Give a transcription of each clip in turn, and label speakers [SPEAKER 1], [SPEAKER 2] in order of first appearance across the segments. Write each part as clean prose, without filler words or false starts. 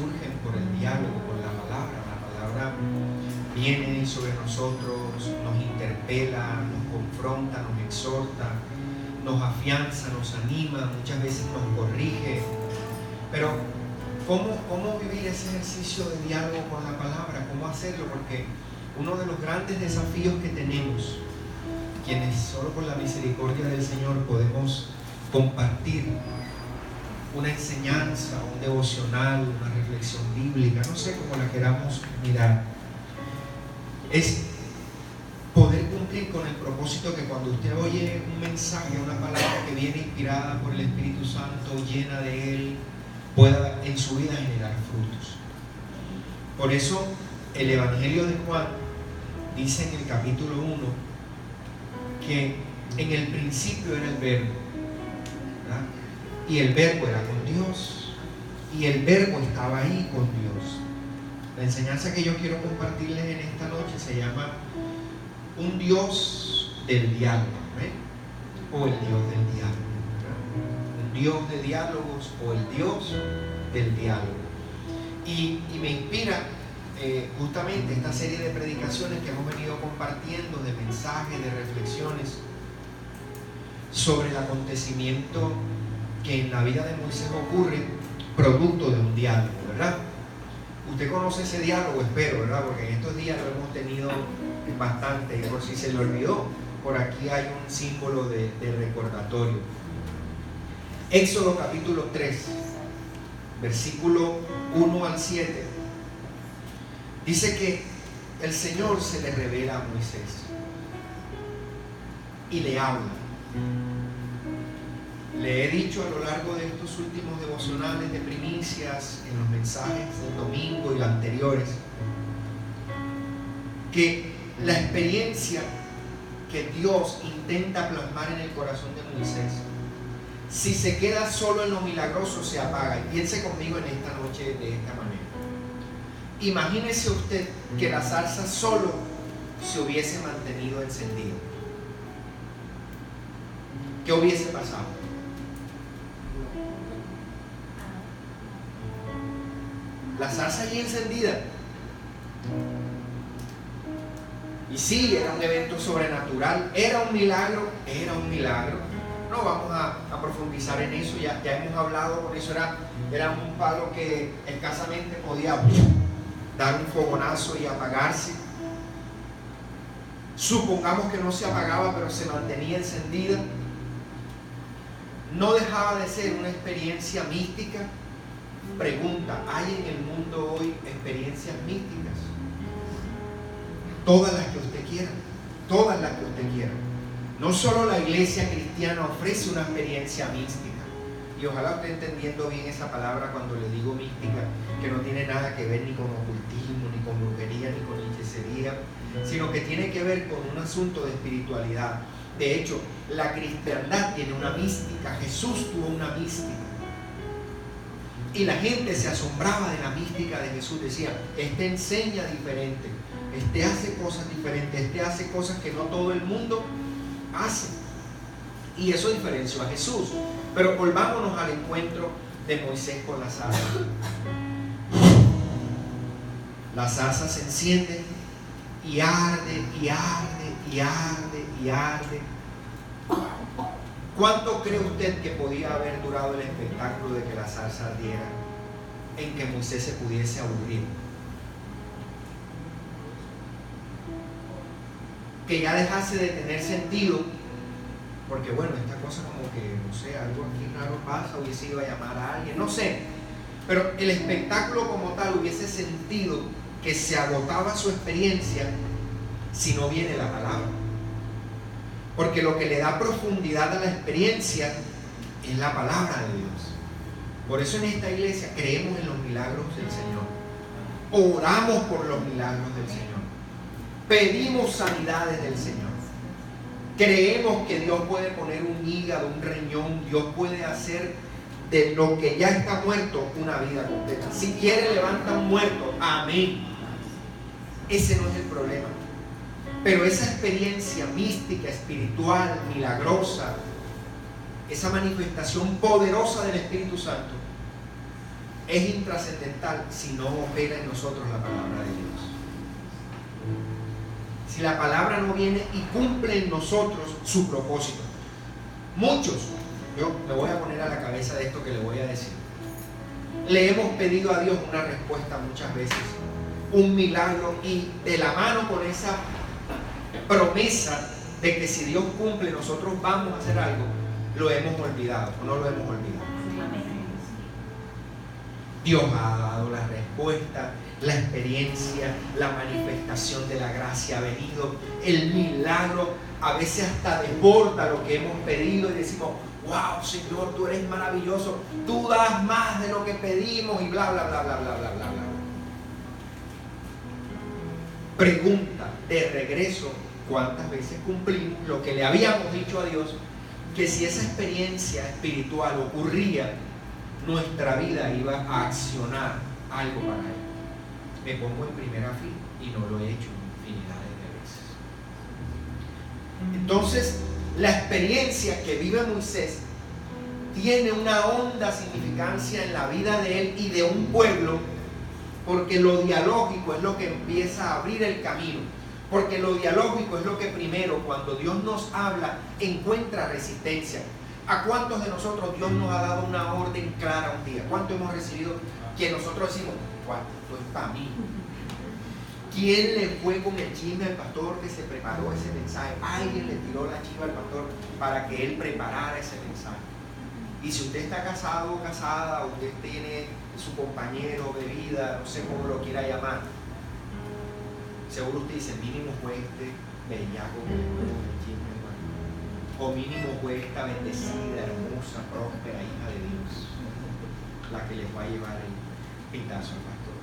[SPEAKER 1] surgen por el diálogo, por la palabra. La palabra viene sobre nosotros, nos interpela, nos confronta, nos exhorta, nos afianza, nos anima, muchas veces nos corrige. Pero ¿cómo vivir ese ejercicio de diálogo con la palabra? ¿Cómo hacerlo? Porque uno de los grandes desafíos que tenemos, quienes solo por la misericordia del Señor podemos compartir una enseñanza, un devocional, una reflexión bíblica, no sé cómo la queramos mirar, es poder cumplir con el propósito que cuando usted oye un mensaje, una palabra que viene inspirada por el Espíritu Santo, llena de Él, pueda en su vida generar frutos. Por eso el Evangelio de Juan dice en el capítulo 1 que en el principio era el Verbo, ¿verdad? Y el Verbo era con Dios, y el Verbo estaba ahí con Dios. La enseñanza que yo quiero compartirles en esta noche se llama un Dios del diálogo, ¿eh? O el Dios del diálogo, ¿verdad? Un Dios de diálogos o el Dios del diálogo. Y me inspira justamente esta serie de predicaciones que hemos venido compartiendo, de mensajes, de reflexiones sobre el acontecimiento que en la vida de Moisés ocurre producto de un diálogo, ¿verdad? Usted conoce ese diálogo, espero, ¿verdad? Porque en estos días lo hemos tenido bastante, y por si se le olvidó, por aquí hay un símbolo de recordatorio. Éxodo capítulo 3, versículo 1 al 7, dice que el Señor se le revela a Moisés y le habla. Le he dicho a lo largo de estos últimos devocionales de primicias, en los mensajes del domingo y los anteriores, que la experiencia que Dios intenta plasmar en el corazón de Moisés, si se queda solo en lo milagroso, se apaga. Y piense conmigo en esta noche de esta manera. Imagínese usted que la zarza solo se hubiese mantenido encendida. ¿Qué hubiese pasado? La zarza allí encendida. Y sí, era un evento sobrenatural, era un milagro. No vamos a profundizar en eso, ya hemos hablado, por eso era un palo que escasamente podía dar un fogonazo y apagarse. Supongamos que no se apagaba, pero se mantenía encendida. No dejaba de ser una experiencia mística. Pregunta, ¿hay en el mundo hoy experiencias místicas? Todas las que usted quiera, todas las que usted quiera. No solo la iglesia cristiana ofrece una experiencia mística, y ojalá esté entendiendo bien esa palabra cuando le digo mística, que no tiene nada que ver ni con ocultismo, ni con brujería, ni con hechicería, sino que tiene que ver con un asunto de espiritualidad. De hecho, la cristiandad tiene una mística, Jesús tuvo una mística. Y la gente se asombraba de la mística de Jesús. Decía, este enseña diferente, este hace cosas diferentes, este hace cosas que no todo el mundo hace. Y eso diferenció a Jesús. Pero volvámonos al encuentro de Moisés con la zarza. La zarza se enciende y arde, y arde, y arde, y arde. ¿Cuánto cree usted que podía haber durado el espectáculo de que la zarza ardiera en que Moisés se pudiese aburrir? Que ya dejase de tener sentido, porque bueno, esta cosa como que, no sé, algo aquí raro pasa, hubiese ido a llamar a alguien, no sé, pero el espectáculo como tal hubiese sentido que se agotaba su experiencia si no viene la palabra. Porque lo que le da profundidad a la experiencia es la palabra de Dios. Por eso en esta iglesia creemos en los milagros del Señor. Oramos por los milagros del Señor. Pedimos sanidades del Señor. Creemos que Dios puede poner un hígado, un riñón. Dios puede hacer de lo que ya está muerto una vida completa. Si quiere, levanta un muerto. Amén. Ese no es el problema. Pero esa experiencia mística, espiritual, milagrosa, esa manifestación poderosa del Espíritu Santo, es intrascendental si no opera en nosotros la palabra de Dios. Si la palabra no viene y cumple en nosotros su propósito. Muchos, yo me voy a poner a la cabeza de esto que le voy a decir, le hemos pedido a Dios una respuesta muchas veces, un milagro, y de la mano con esa promesa de que si Dios cumple nosotros vamos a hacer algo, lo hemos olvidado o no lo hemos olvidado. Dios ha dado la respuesta, la experiencia, la manifestación de la gracia ha venido, el milagro a veces hasta desborda lo que hemos pedido y decimos: wow, Señor, tú eres maravilloso, tú das más de lo que pedimos y bla, bla, bla, bla, bla, bla, bla, bla. Pregunta de regreso: ¿cuántas veces cumplimos lo que le habíamos dicho a Dios? Que si esa experiencia espiritual ocurría, nuestra vida iba a accionar algo para Él. Me pongo en primera fila y no lo he hecho infinidades de veces. Entonces, la experiencia que vive Moisés tiene una honda significancia en la vida de él y de un pueblo, porque lo dialógico es lo que empieza a abrir el camino, porque lo dialógico es lo que primero, cuando Dios nos habla, encuentra resistencia. ¿A cuántos de nosotros Dios nos ha dado una orden clara un día? ¿Cuánto hemos recibido que nosotros decimos: ¿cuánto? Esto es para mí? ¿Quién le fue con el chisme al pastor que se preparó ese mensaje? Alguien le tiró la chiva al pastor para que él preparara ese mensaje. Y si usted está casado o casada, usted tiene su compañero de vida, no sé cómo lo quiera llamar, seguro usted dice: mínimo fue este bellaco que le fue con el chisme, hermano. O mínimo fue esta bendecida, hermosa, próspera hija de Dios la que le va a llevar el pitazo al pastor.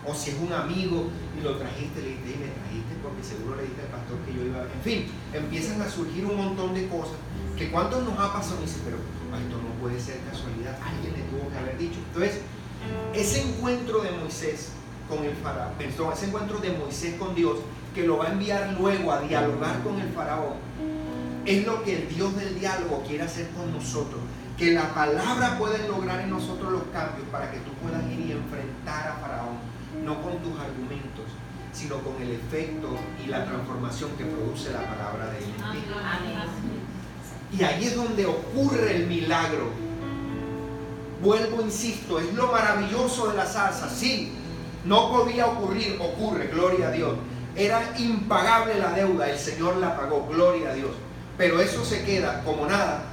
[SPEAKER 1] O si es un amigo y lo trajiste, le dijiste: me trajiste porque seguro le dijiste al pastor que yo iba a... En fin, empiezan a surgir un montón de cosas que cuántos nos ha pasado y dice: pero esto no puede ser casualidad, alguien le tuvo que haber dicho. Entonces, ese encuentro de Moisés con el faraón, ese encuentro de Moisés con Dios, que lo va a enviar luego a dialogar con el faraón, es lo que el Dios del diálogo quiere hacer con nosotros. Que la palabra pueda lograr en nosotros los cambios para que tú puedas ir y enfrentar a Faraón, no con tus argumentos, sino con el efecto y la transformación que produce la palabra de él en ti. Y ahí es donde ocurre el milagro. Vuelvo, insisto, es lo maravilloso de la zarza. Sí, no podía ocurrir, ocurre, gloria a Dios. Era impagable la deuda, el Señor la pagó, gloria a Dios. Pero eso se queda como nada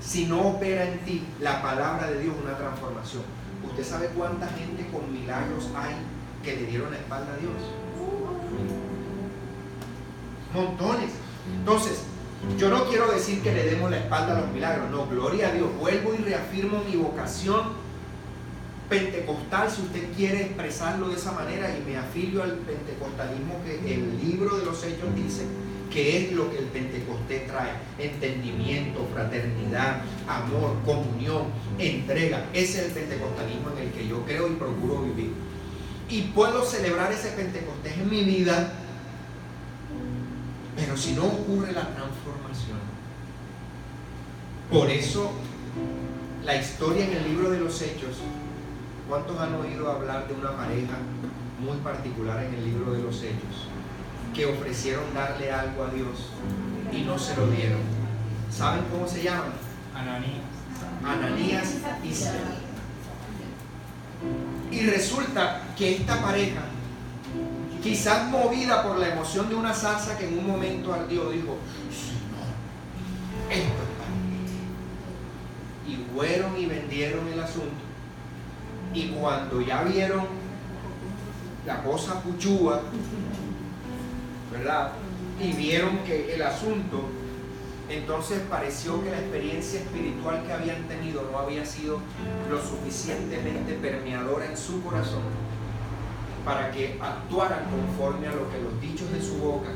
[SPEAKER 1] si no opera en ti la palabra de Dios una transformación. ¿Usted sabe cuánta gente con milagros hay que le dieron la espalda a Dios? Montones. Entonces, yo no quiero decir que le demos la espalda a los milagros, no, gloria a Dios. Vuelvo y reafirmo mi vocación pentecostal, si usted quiere expresarlo de esa manera, y me afilio al pentecostalismo que el libro de los Hechos dice que es lo que el Pentecostés trae: entendimiento, fraternidad, amor, comunión, entrega. Ese es el pentecostalismo en el que yo creo y procuro vivir. Y puedo celebrar ese Pentecostés en mi vida, pero si no ocurre la transformación. Por eso la historia en el libro de los Hechos, ¿cuántos han oído hablar de una pareja muy particular en el libro de los Hechos que ofrecieron darle algo a Dios y no se lo dieron? ¿Saben cómo se llaman? Ananías y Cefas. Y resulta que esta pareja, quizás movida por la emoción de una zarza que en un momento ardió, dijo: Señor, esto es para mí. Y fueron y vendieron el asunto. Y cuando ya vieron la cosa puchúa, ¿verdad? Y vieron que el asunto, entonces pareció que la experiencia espiritual que habían tenido no había sido lo suficientemente permeadora en su corazón para que actuaran conforme a lo que los dichos de su boca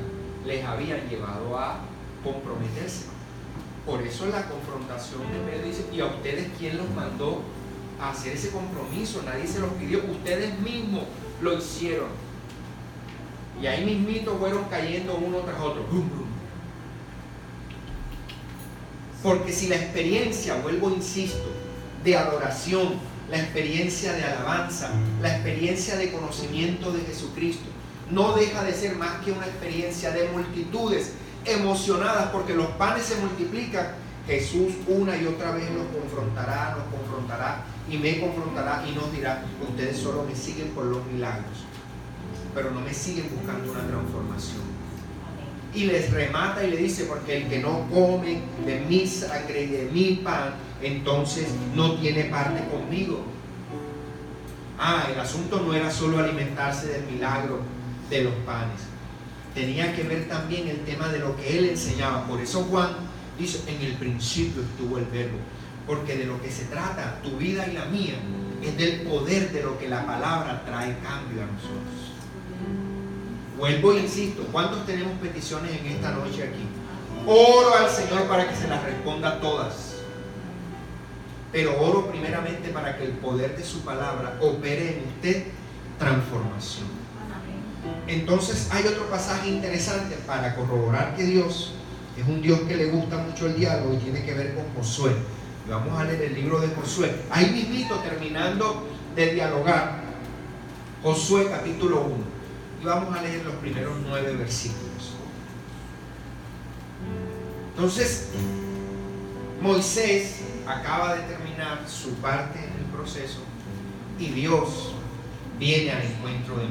[SPEAKER 1] les habían llevado a comprometerse. Por eso la confrontación de Pedro dice: ¿y a ustedes quién los mandó a hacer ese compromiso? Nadie se los pidió, ustedes mismos lo hicieron. Y ahí mismito fueron cayendo uno tras otro. ¡Bum, bum! Porque si la experiencia, vuelvo, insisto, de adoración, la experiencia de alabanza, la experiencia de conocimiento de Jesucristo, no deja de ser más que una experiencia de multitudes emocionadas porque los panes se multiplican. Jesús una y otra vez nos confrontará y me confrontará y nos dirá: ustedes solo me siguen por los milagros, pero no me siguen buscando una transformación. Y les remata y le dice: porque el que no come de mi sangre y de mi pan, entonces no tiene parte conmigo. El asunto no era solo alimentarse del milagro de los panes, tenía que ver también el tema de lo que él enseñaba. Por eso Juan dice: en el principio estuvo el verbo, porque de lo que se trata tu vida y la mía es del poder de lo que la palabra trae cambio a nosotros. Vuelvo e insisto, ¿cuántos tenemos peticiones en esta noche aquí? Oro al Señor para que se las responda todas, pero oro primeramente para que el poder de su palabra opere en usted transformación. Entonces hay otro pasaje interesante para corroborar que Dios es un Dios que le gusta mucho el diálogo, y tiene que ver con Josué. Y vamos a leer el libro de Josué. Ahí mismito, terminando de dialogar, Josué capítulo 1. Y vamos a leer los primeros 9 versículos. Entonces, Moisés acaba de terminar su parte en el proceso y Dios viene al encuentro de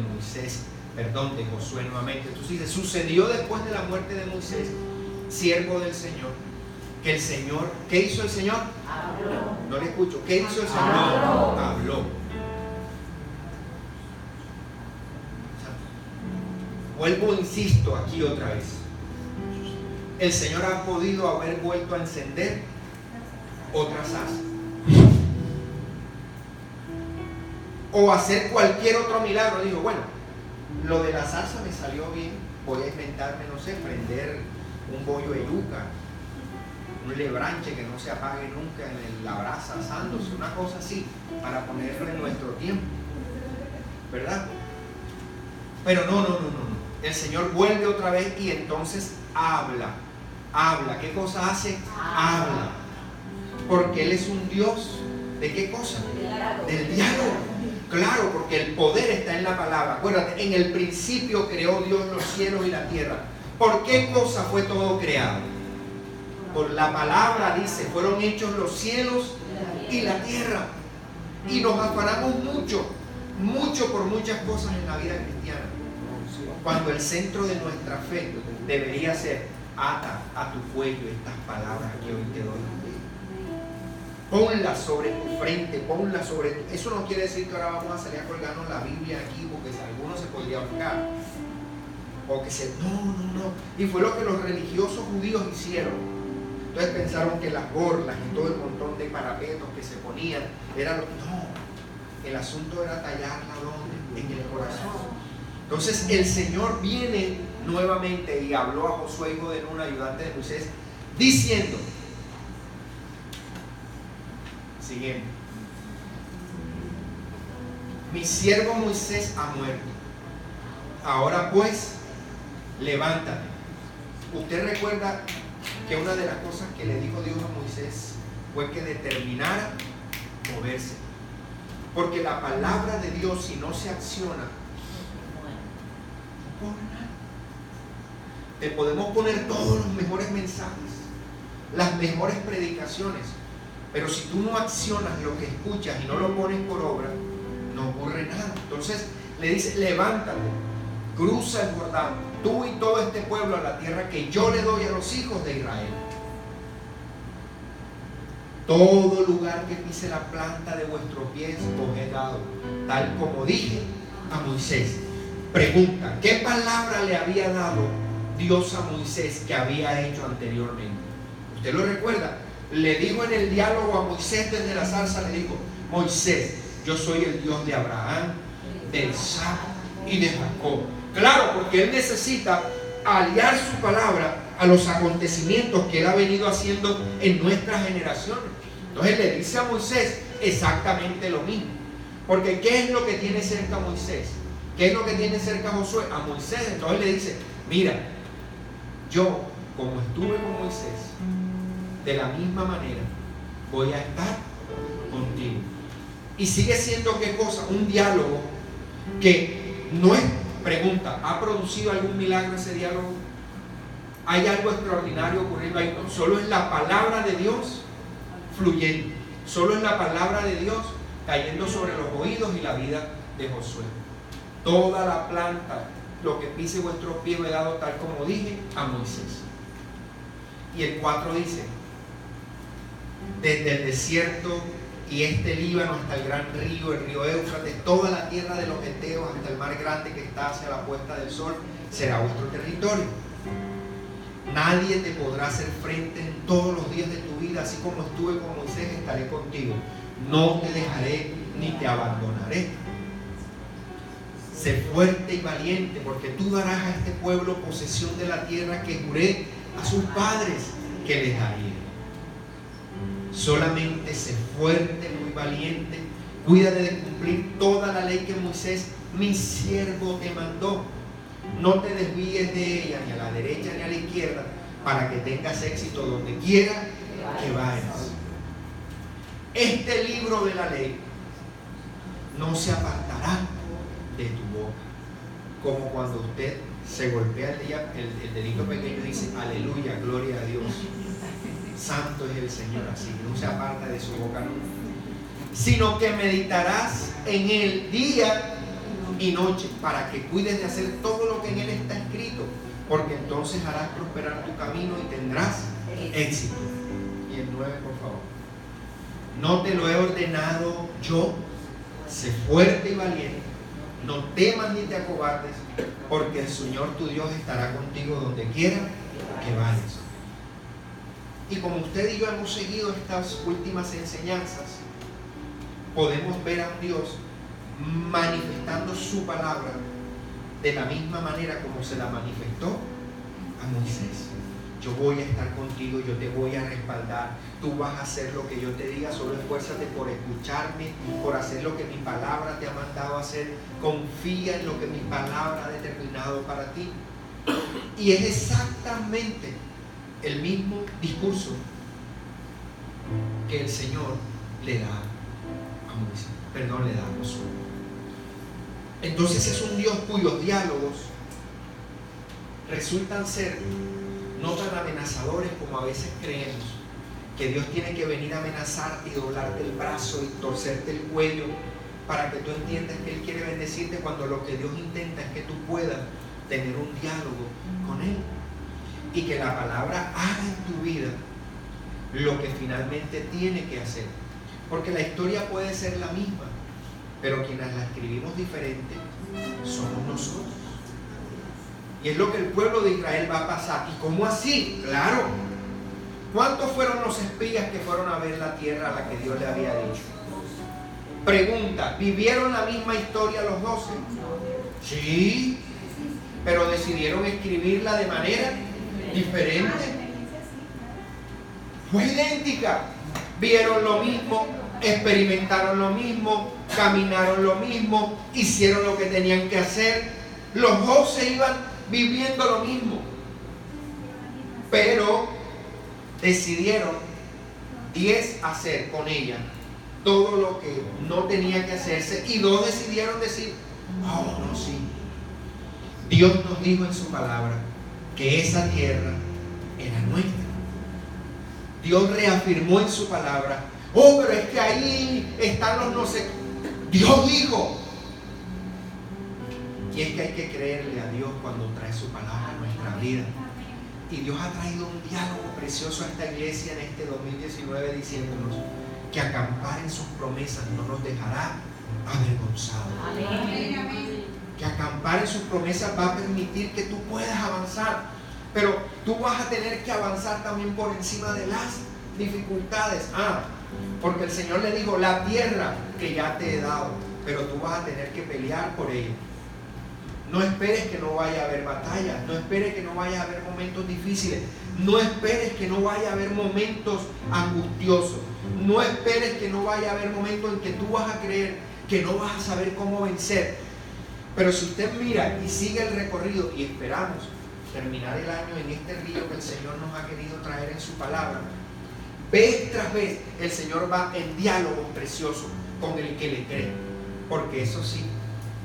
[SPEAKER 1] de Josué nuevamente. Entonces dice: sucedió después de la muerte de Moisés, siervo del Señor, que el Señor, ¿qué hizo el Señor? Habló. No le escucho. ¿Qué hizo el Señor? Habló. Vuelvo, insisto aquí otra vez. El Señor ha podido haber vuelto a encender otra zarza, o hacer cualquier otro milagro. Digo, bueno, lo de la zarza me salió bien, voy a inventarme, no sé, prender un bollo de yuca, un lebranche que no se apague nunca en la brasa asándose, una cosa así, para ponerlo en nuestro tiempo, ¿verdad? Pero no. El Señor vuelve otra vez y entonces habla. ¿Qué cosa hace? Habla. Porque Él es un Dios ¿de qué cosa? Del diálogo. Claro, porque el poder está en la palabra. Acuérdate, en el principio creó Dios los cielos y la tierra. ¿Por qué cosa fue todo creado? Por la palabra, dice, fueron hechos los cielos y la tierra. Y nos afanamos mucho por muchas cosas en la vida cristiana, cuando el centro de nuestra fe debería ser: ata a tu cuello estas palabras que hoy te doy. Ponlas sobre tu frente, ponlas sobre tu... Eso no quiere decir que ahora vamos a salir a colgarnos la Biblia aquí, porque alguno se podría ahorcar. O que se... No. Y fue lo que los religiosos judíos hicieron. Entonces pensaron que las borlas y todo el montón de parapetos que se ponían eran lo... No, el asunto era tallarla donde, en el corazón. Entonces el Señor viene nuevamente y habló a Josué, hijo de Nun, ayudante de Moisés, diciendo, siguiente: mi siervo Moisés ha muerto. Ahora pues, levántate. Usted recuerda que una de las cosas que le dijo Dios a Moisés fue que determinara moverse. Porque la palabra de Dios, si no se acciona, no ocurre nada. Te podemos poner todos los mejores mensajes, las mejores predicaciones, pero si tú no accionas lo que escuchas y no lo pones por obra, no ocurre nada. Entonces le dice: levántate, cruza el Jordán, tú y todo este pueblo, a la tierra que yo le doy a los hijos de Israel. Todo lugar que pise la planta de vuestros pies os he dado, tal como dije a Moisés. Pregunta: ¿qué palabra le había dado Dios a Moisés que había hecho anteriormente? ¿Usted lo recuerda? Le dijo en el diálogo a Moisés desde la zarza, le dijo: Moisés, yo soy el Dios de Abraham, de Isaac y de Jacob. Claro, porque él necesita aliar su palabra a los acontecimientos que él ha venido haciendo en nuestras generaciones. Entonces le dice a Moisés exactamente lo mismo. Porque ¿qué es lo que tiene cerca a Moisés? ¿Qué es lo que tiene cerca a Josué? A Moisés. Entonces le dice: mira, yo, como estuve con Moisés, de la misma manera voy a estar contigo. Y sigue siendo, ¿qué cosa? Un diálogo que no es pregunta. ¿Ha producido algún milagro ese diálogo? ¿Hay algo extraordinario ocurriendo ahí? No, solo es la palabra de Dios fluyendo. Solo es la palabra de Dios cayendo sobre los oídos y la vida de Josué. Toda la planta, lo que pise vuestros pies, he dado, tal como dije, a Moisés. Y el 4 dice: desde el desierto y Líbano hasta el gran río, el río Éufrates, toda la tierra de los heteos hasta el mar grande que está hacia la puesta del sol, será vuestro territorio. Nadie te podrá hacer frente en todos los días de tu vida, así como estuve con Moisés, estaré contigo. No te dejaré ni te abandonaré. Sé fuerte y valiente, porque tú darás a este pueblo posesión de la tierra que juré a sus padres que les daría. Solamente sé fuerte, muy valiente, cuídate de cumplir toda la ley que Moisés, mi siervo, te mandó. No te desvíes de ella, ni a la derecha ni a la izquierda, para que tengas éxito donde quiera que vayas. Este libro de la ley no se apartará de tu boca, como cuando usted se golpea el dedito pequeño y dice: aleluya, gloria a Dios, santo es el Señor. Así no se aparta de su boca nunca, sino que meditarás en él día y noche, para que cuides de hacer todo lo que en él está escrito, porque entonces harás prosperar tu camino y tendrás éxito. Y el 9, por favor. No te lo he ordenado yo, sé fuerte y valiente, no temas ni te acobardes, porque el Señor tu Dios estará contigo donde quiera que vayas. Y como usted y yo hemos seguido estas últimas enseñanzas, podemos ver a un Dios manifestando su palabra de la misma manera como se la manifestó a Moisés. Yo voy a estar contigo, yo te voy a respaldar, tú vas a hacer lo que yo te diga, solo esfuérzate por escucharme, por hacer lo que mi palabra te ha mandado a hacer, confía en lo que mi palabra ha determinado para ti. Y es exactamente el mismo discurso que el Señor le da a Moisés, le da a Josué. Entonces es un Dios cuyos diálogos resultan ser no tan amenazadores como a veces creemos, que Dios tiene que venir a amenazarte y doblarte el brazo y torcerte el cuello para que tú entiendas que Él quiere bendecirte, cuando lo que Dios intenta es que tú puedas tener un diálogo con Él y que la palabra haga en tu vida lo que finalmente tiene que hacer. Porque la historia puede ser la misma, pero quienes la escribimos diferente somos nosotros. Y es lo que el pueblo de Israel va a pasar. ¿Y cómo así? Claro. ¿Cuántos fueron los espías que fueron a ver la tierra a la que Dios le había dicho? Pregunta, ¿vivieron la misma historia los 12? Sí, pero decidieron escribirla de manera diferente. Fue idéntica. Vieron lo mismo, experimentaron lo mismo, caminaron lo mismo, hicieron lo que tenían que hacer. Los 12 iban viviendo lo mismo, pero decidieron 10 hacer con ella todo lo que no tenía que hacerse, y 2 decidieron decir: oh, no, sí, Dios nos dijo en su palabra que esa tierra era nuestra. Dios reafirmó en su palabra: oh, pero es que ahí están los no sé. Dios dijo. Y es que hay que creerle a Dios cuando trae su palabra a nuestra vida. Y Dios ha traído un diálogo precioso a esta iglesia en este 2019, diciéndonos que acampar en sus promesas no nos dejará avergonzados. Amén. Que acampar en sus promesas va a permitir que tú puedas avanzar, pero tú vas a tener que avanzar también por encima de las dificultades. Porque el Señor le dijo: la tierra que ya te he dado, pero tú vas a tener que pelear por ella. No esperes que no vaya a haber batallas, no esperes que no vaya a haber momentos difíciles, no esperes que no vaya a haber momentos angustiosos, no esperes que no vaya a haber momentos en que tú vas a creer que no vas a saber cómo vencer. Pero si usted mira y sigue el recorrido, y esperamos terminar el año en este río que el Señor nos ha querido traer en su palabra, vez tras vez el Señor va en diálogos preciosos con el que le cree. Porque eso sí,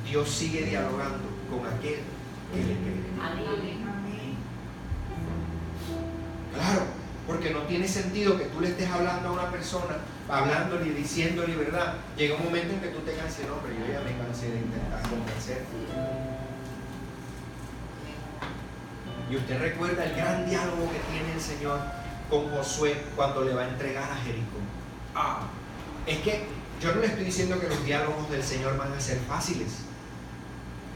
[SPEAKER 1] Dios sigue dialogando con aquel que le cree.
[SPEAKER 2] Amén.
[SPEAKER 1] Claro, porque no tiene sentido que tú le estés hablando a una persona, hablándole y diciéndole verdad. Llega un momento en que tú te canses, no, pero yo ya me cansé de intentar convencer. Y usted recuerda el gran diálogo que tiene el Señor con Josué cuando le va a entregar a Jericó. Es que yo no le estoy diciendo que los diálogos del Señor van a ser fáciles,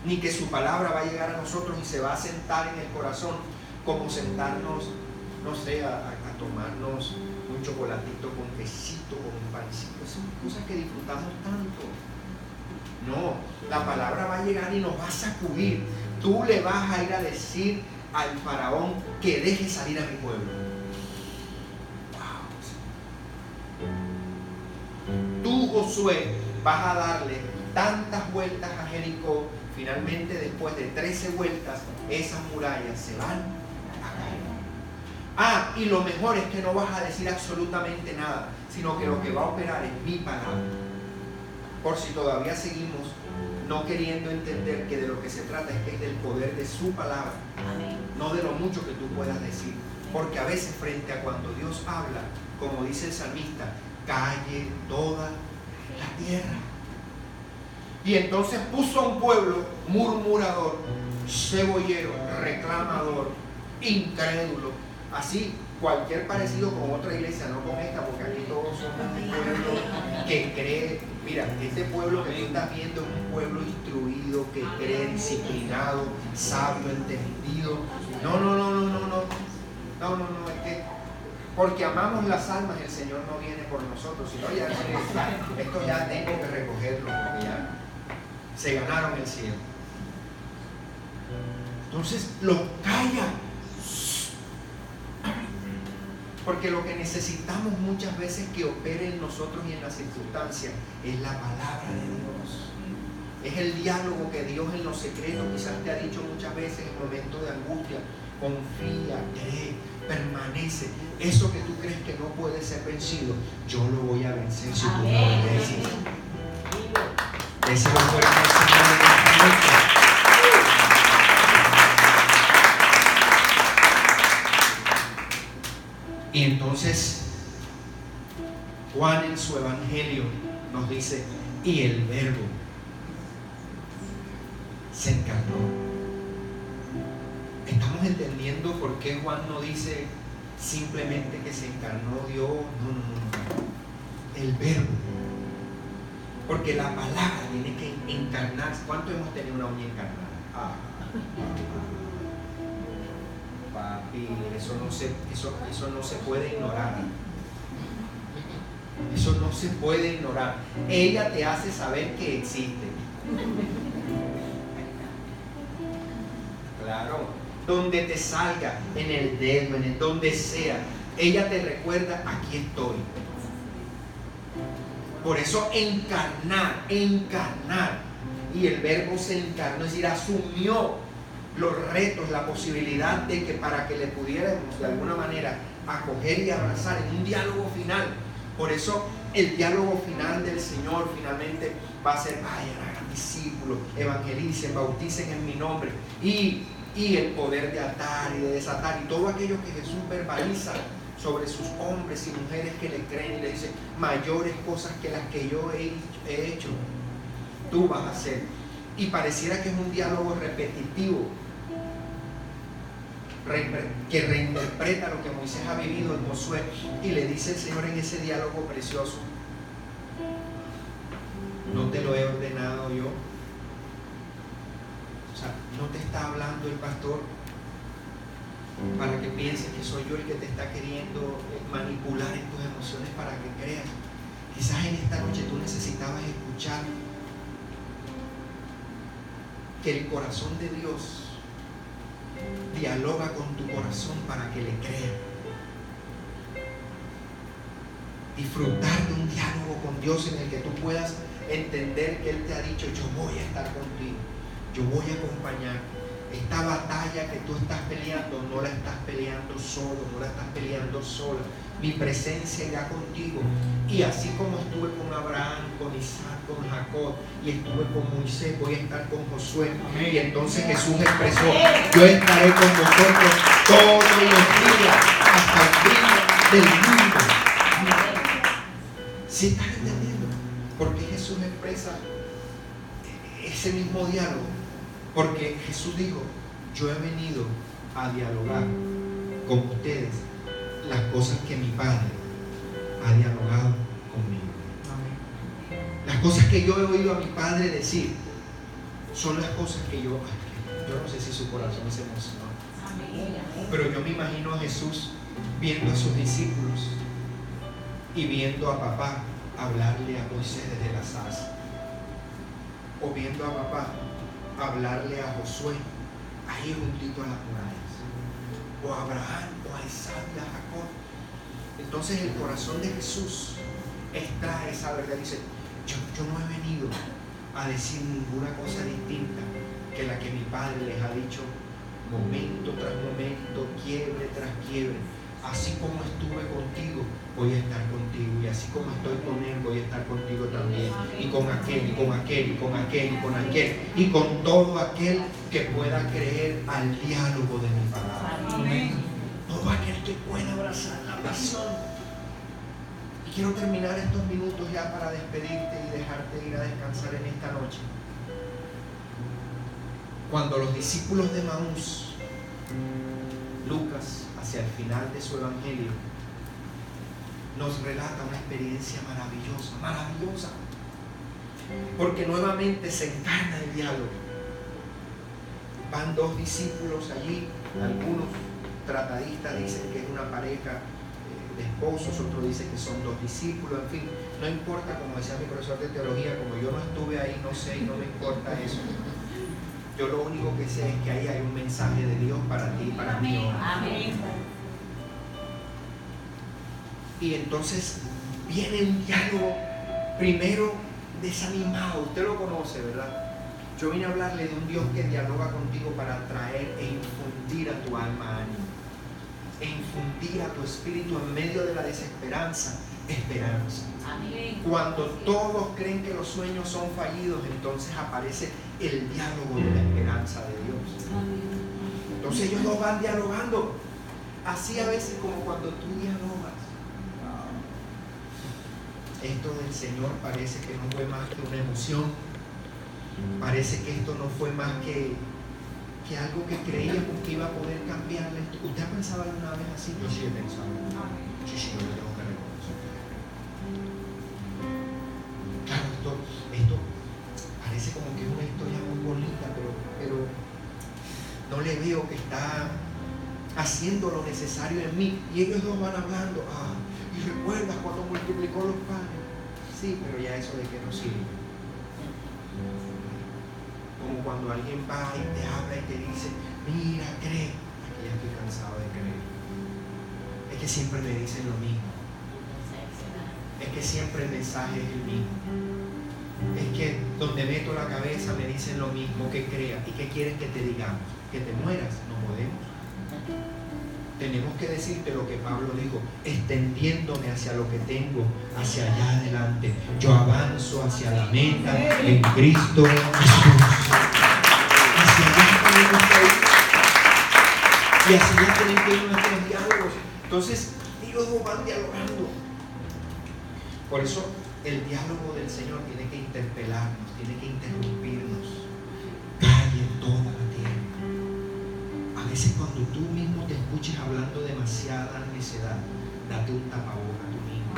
[SPEAKER 1] ni que su palabra va a llegar a nosotros y se va a sentar en el corazón como sentarnos, no sé, a tomarnos un chocolatito con quesito, con un pancito. Son cosas que disfrutamos tanto. No, la palabra va a llegar y nos va a sacudir. Tú le vas a ir a decir al faraón que deje salir a mi pueblo. Wow. Tú, Josué, vas a darle tantas vueltas a Jericó. Finalmente, después de 13 vueltas, esas murallas se van a caer. Y lo mejor es que no vas a decir absolutamente nada, sino que lo que va a operar es mi palabra. Por si todavía seguimos no queriendo entender que de lo que se trata es que es del poder de su palabra. Amén. No de lo mucho que tú puedas decir. Porque a veces frente a cuando Dios habla, como dice el salmista, calle toda la tierra. Y entonces puso a un pueblo murmurador, cebollero, reclamador, incrédulo. Así, cualquier parecido con otra iglesia, no con esta, porque aquí todos somos un pueblo que cree. Mira, este pueblo que tú estás viendo es un pueblo instruido, que cree, disciplinado, sabio, entendido. No, es que porque amamos las almas, el Señor no viene por nosotros, sino ya esto ya tengo que recogerlo, porque ya se ganaron el cielo. Entonces los calla. Porque lo que necesitamos muchas veces que opere en nosotros y en las circunstancias es la palabra de Dios. Es el diálogo que Dios en lo secreto quizás te ha dicho muchas veces en momentos de angustia. Confía, cree, permanece. Eso que tú crees que no puede ser vencido, yo lo voy a vencer si tú me obedeces. Ese es el fuerte del Señor en esta noche. Y entonces Juan en su evangelio nos dice, y el Verbo se encarnó. ¿Estamos entendiendo por qué Juan no dice simplemente que se encarnó Dios? No. El Verbo. Porque la palabra tiene que encarnarse. ¿Cuánto hemos tenido una uña encarnada? Papi, eso no se puede ignorar. Eso no se puede ignorar. Ella te hace saber que existe. Claro. Donde te salga, en el dedo, en el donde sea, ella te recuerda, aquí estoy. Por eso encarnar. Y el Verbo se encarnó, es decir, asumió los retos, la posibilidad de que para que le pudiéramos de alguna manera acoger y abrazar en un diálogo final. Por eso el diálogo final del Señor finalmente va a ser: vayan, hagan discípulos, evangelicen, bauticen en mi nombre, y el poder de atar y de desatar, y todo aquello que Jesús verbaliza sobre sus hombres y mujeres que le creen, y le dice: mayores cosas que las que yo he hecho, tú vas a hacer. Y pareciera que es un diálogo repetitivo, que reinterpreta lo que Moisés ha vivido en Josué, y le dice el Señor en ese diálogo precioso: no te lo he ordenado yo. O sea, no te está hablando el pastor para que pienses que soy yo el que te está queriendo manipular en tus emociones para que creas. Quizás en esta noche tú necesitabas escuchar que el corazón de Dios dialoga con tu corazón para que le creas. Disfrutar de un diálogo con Dios en el que tú puedas entender que Él te ha dicho: yo voy a estar contigo, yo voy a acompañar, Esta batalla que tú estás peleando, no la estás peleando solo, no la estás peleando sola. Mi presencia irá contigo. Y así como estuve con Abraham, con Isaac, con Jacob, y estuve con Moisés, voy a estar con Josué. Amén. Y entonces Jesús expresó: yo estaré con vosotros todos los días hasta el fin del mundo. ¿Sí estás entendiendo? Porque Jesús expresa ese mismo diálogo. Porque Jesús dijo: yo he venido a dialogar con ustedes las cosas que mi Padre ha dialogado conmigo. Las cosas que yo he oído a mi Padre decir son las cosas que yo no sé si su corazón se emocionó, pero yo me imagino a Jesús viendo a sus discípulos y viendo a papá hablarle a Moisés desde la zarza, o viendo a papá hablarle a Josué ahí juntito a las murallas, o a Abraham, o a Isaac, y a Jacob. Entonces el corazón de Jesús extrae esa verdad y dice: yo no he venido a decir ninguna cosa distinta que la que mi Padre les ha dicho momento tras momento, quiebre tras quiebre. Así como estuve contigo, voy a estar contigo, y así como estoy con él, voy a estar contigo también, y con aquel, y con aquel, y con aquel, y con aquel, y con todo aquel que pueda creer al diálogo de mi palabra. Amén. Todo aquel que pueda abrazar la pasión. Y quiero terminar estos minutos ya para despedirte y dejarte ir a descansar en esta noche. Cuando los discípulos de Maús, Lucas, hacia el final de su evangelio, nos relata una experiencia maravillosa, maravillosa, porque nuevamente se encarna el diálogo. Van dos discípulos allí, algunos tratadistas dicen que es una pareja de esposos, otros dicen que son dos discípulos, en fin, no importa, como decía mi profesor de teología, como yo no estuve ahí, no sé y no me importa eso. Yo lo único que sé es que ahí hay un mensaje de Dios para ti y para mí. Amén. Y entonces viene un diálogo primero desanimado. Usted lo conoce, ¿verdad? Yo vine a hablarle de un Dios que dialoga contigo para traer e infundir a tu alma ánimo, e infundir a tu espíritu en medio de la desesperanza, esperanza. Amén. Cuando todos creen que los sueños son fallidos, entonces aparece el diálogo de la esperanza de Dios. Entonces ellos dos van dialogando, así a veces como cuando tú dialogas. Esto del Señor parece que no fue más que una emoción, parece que esto no fue más que algo que creíamos que iba a poder cambiarle. ¿Usted ha pensado alguna vez así? Yo sí he pensado. Sí, yo lo tengo que reconocer. Claro, esto parece como que es una historia muy bonita, pero no le veo que está haciendo lo necesario en mí. Y ellos dos van hablando: ¿y recuerdas cuando multiplicó los panes? Sí, pero ya eso de que no sirve. Como cuando alguien va y te habla y te dice: mira, cree. Aquí ya estoy cansado de creer. Es que siempre me dicen lo mismo. Es que siempre el mensaje es el mismo. Es que donde meto la cabeza me dicen lo mismo, que crea. ¿Y qué quieres que te digamos? ¿Que te mueras? No podemos. Tenemos que decirte lo que Pablo dijo: extendiéndome hacia lo que tengo, hacia allá adelante. Yo avanzo hacia la meta en Cristo Jesús. Hacia allá tenemos que ir. Y hacia allá tienen que ir nuestros diálogos. Entonces, ellos van dialogando. Por eso, el diálogo del Señor tiene que interpelarnos, tiene que interrumpirnos. Calle toda la tierra. A veces cuando tú mismo te escuches hablando demasiada necedad, date un tapabocas tú mismo.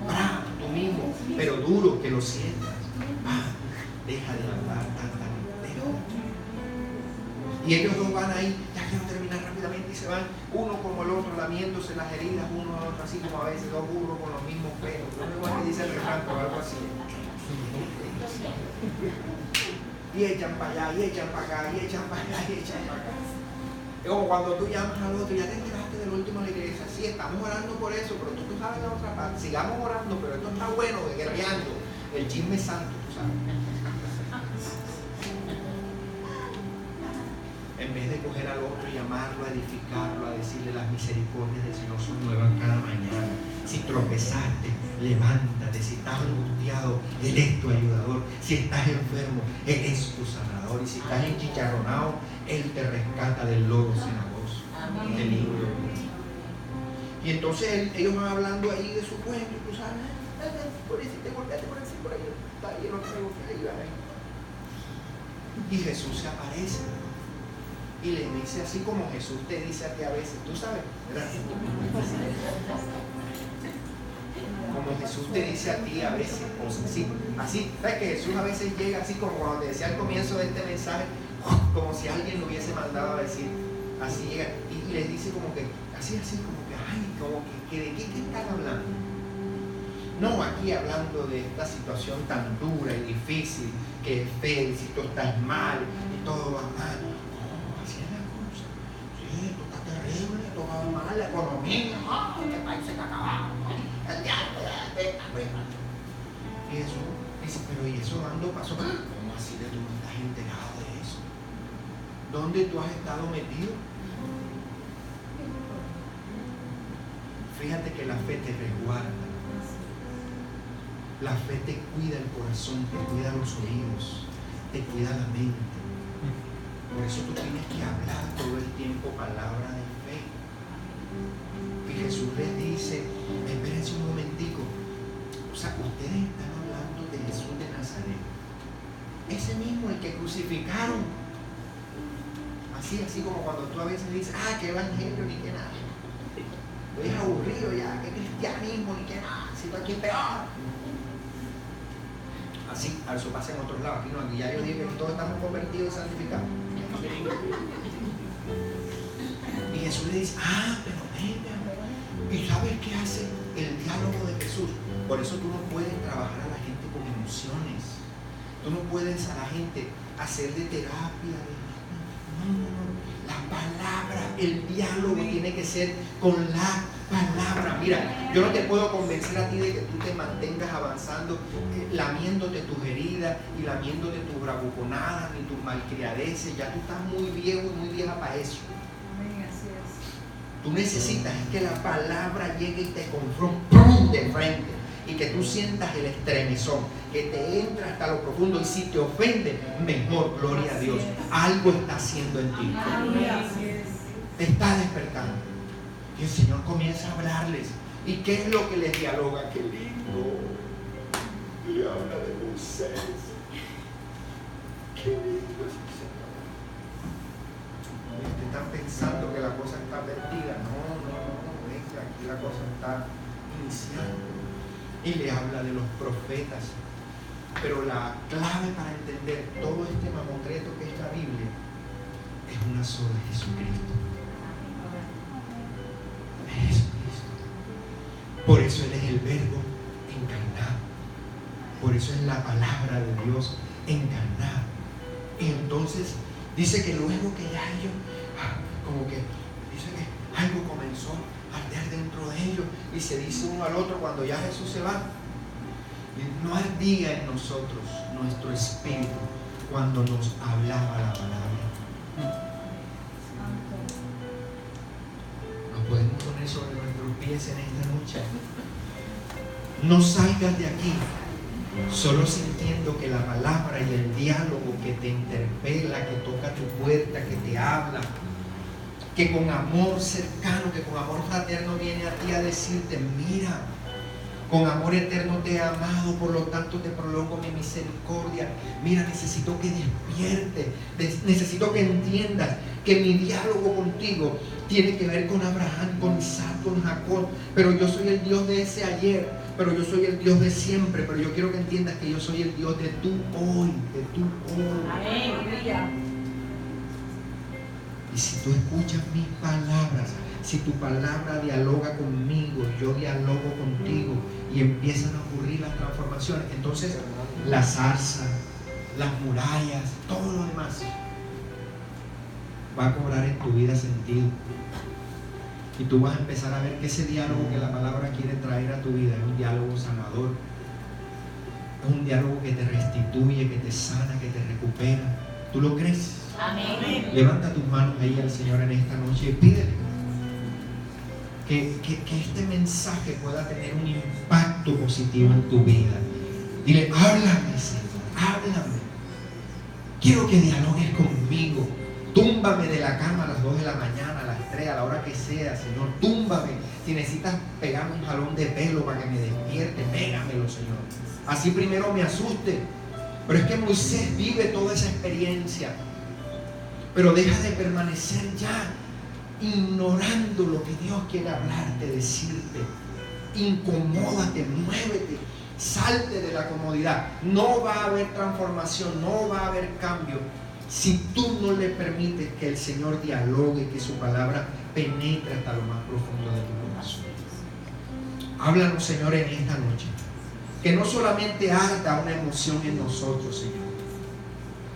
[SPEAKER 1] Bravo, tú mismo, pero duro, que lo sientas. Deja de hablar tanta mentira. Y ellos dos van ahí, ya quiero terminar rápidamente, y se van uno como el otro, lamiéndose las heridas, uno al otro, así como a veces dos burros con los mismos pelos. No es igual que dice el refrán, o algo así. Y echan para allá, y echan para acá, y echan para allá, y echan para acá. Es como cuando tú llamas al otro: ya te enteraste del último de la iglesia. Sí, estamos orando por eso, pero tú sabes la otra parte. Sigamos orando, pero esto está bueno, guerreando. El chisme santo, tú sabes. en vez de coger al otro y llamarlo, a edificarlo, a decirle las misericordias del Señor son nuevas cada mañana. Si tropezaste, levántate. Si estás angustiado, Él es tu ayudador. Si estás enfermo, Él es tu sanador. Y si estás enchicharronado, Él te rescata del lodo cenagoso, del libro. Y entonces ellos van hablando ahí de su pueblo, tú sabes, por ahí, te golpeaste por así, por ahí, está ahí, no sé, ahí va. Y Jesús se aparece y le dice así como Jesús te dice a ti a veces, tú sabes, ¿verdad? Como Jesús te dice a ti a veces, así, ¿sabes que Jesús a veces llega así como cuando te decía al comienzo de este mensaje, como si alguien lo hubiese mandado a decir, así llega y les dice como que, así, como que, ay, como que ¿de qué están hablando? No aquí hablando de esta situación tan dura y difícil, que es fea, y si tú estás mal y todo va mal. No, así es la cosa. Sí, esto está terrible, todo va mal, la economía, este país se está acabando, el diablo, y eso dice, pero ¿y eso dando paso? ¿Cómo así de tú no estás enterado de eso? ¿Dónde tú has estado metido? Fíjate que la fe te resguarda. La fe te cuida el corazón, te cuida los oídos, te cuida la mente. Por eso tú tienes que hablar todo el tiempo palabra de fe. Y Jesús les dice, espérense un momentico. O sea, ustedes están hablando de Jesús de Nazaret. Ese mismo, el que crucificaron. Así como cuando tú a veces dices, qué evangelio, ni qué nada. Estoy aburrido ya, qué cristianismo, ni qué nada. Si tú aquí es peor. Así, eso pasa en otros lados. Aquí no, aquí ya yo digo que todos estamos convertidos y santificados. Y Jesús le dice, pero venga. ¿Y sabes qué hace el diálogo de Jesús? Por eso tú no puedes trabajar a la gente con emociones. Tú no puedes a la gente hacer de terapia. No. La palabra, el diálogo tiene que ser con la palabra. Mira, yo no te puedo convencer a ti de que tú te mantengas avanzando lamiéndote tus heridas y lamiéndote tus bravuconadas ni tus malcriadeces. Ya tú estás muy viejo y muy vieja para eso. Tú necesitas que la palabra llegue y te confronte de frente y que tú sientas el estremezón, que te entra hasta lo profundo, y si te ofende, mejor, gloria a Dios. Algo está haciendo en ti. Te está despertando. Y el Señor comienza a hablarles. ¿Y qué es lo que les dialoga? ¡Qué lindo! Le habla de Moisés. ¡Qué lindo es el Señor! Están pensando que la cosa está perdida. No, venga, aquí la cosa está iniciando. Y le habla de los profetas. Pero la clave para entender todo este mamotreto que es la Biblia es una sola: Jesucristo. Jesucristo. Por eso Él es el Verbo encarnado. Por eso es la palabra de Dios encarnada. Y entonces dice que luego que ya ellos, como que dice que algo comenzó a arder dentro de ellos, y se dice uno al otro cuando ya Jesús se va: no ardía en nosotros nuestro espíritu cuando nos hablaba la palabra. Nos podemos poner sobre nuestros pies en esta noche. No salgas de aquí solo sintiendo que la palabra y el diálogo que te interpela, que toca tu puerta, que te habla, que con amor cercano, que con amor fraterno viene a ti a decirte: mira, con amor eterno te he amado, por lo tanto te prolongo mi misericordia. Mira, necesito que despiertes, necesito que entiendas que mi diálogo contigo tiene que ver con Abraham, con Isaac, con Jacob, pero yo soy el Dios de ese ayer, pero yo soy el Dios de siempre, pero yo quiero que entiendas que yo soy el Dios de tu hoy, de tu hoy. Amén. Y si tú escuchas mis palabras, si tu palabra dialoga conmigo, yo dialogo contigo, y empiezan a ocurrir las transformaciones, entonces la zarza, las murallas, todo lo demás va a cobrar en tu vida sentido. Y tú vas a empezar a ver que ese diálogo que la palabra quiere traer a tu vida es un diálogo sanador. Es un diálogo que te restituye, que te sana, que te recupera. ¿Tú lo crees?
[SPEAKER 2] Amén.
[SPEAKER 1] Levanta tus manos ahí al Señor en esta noche y pídele que este mensaje pueda tener un impacto positivo en tu vida. Dile, háblame, Señor, háblame. Quiero que dialogues conmigo. Túmbame de la cama a las 2 de la mañana, a las 3, a la hora que sea, Señor. Túmbame. Si necesitas pegarme un jalón de pelo para que me despierte, pégamelo, Señor. Así primero me asuste. Pero es que Moisés vive toda esa experiencia. Pero deja de permanecer ya ignorando lo que Dios quiere hablarte, decirte. Incomódate, muévete, salte de la comodidad. No va a haber transformación, no va a haber cambio si tú no le permites que el Señor dialogue, que su palabra penetre hasta lo más profundo de tu corazón. Háblanos, Señor, en esta noche. Que no solamente arda una emoción en nosotros, Señor,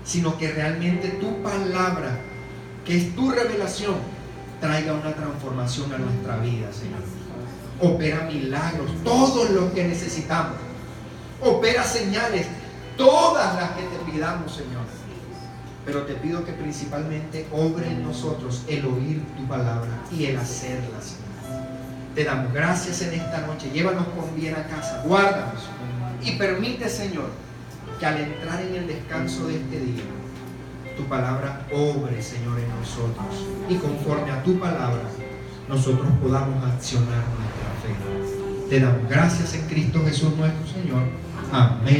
[SPEAKER 1] sino que realmente tu palabra, que es tu revelación, traiga una transformación a nuestra vida, Señor. Opera milagros, todos los que necesitamos. Opera señales, todas las que te pidamos, Señor. Pero te pido que principalmente obre en nosotros el oír tu palabra y el hacerla, Señor. Te damos gracias en esta noche. Llévanos con bien a casa, guárdanos y permite, Señor, que al entrar en el descanso de este día, tu palabra obre, Señor, en nosotros, y conforme a tu palabra nosotros podamos accionar nuestra fe. Te damos gracias en Cristo Jesús nuestro Señor. Amén.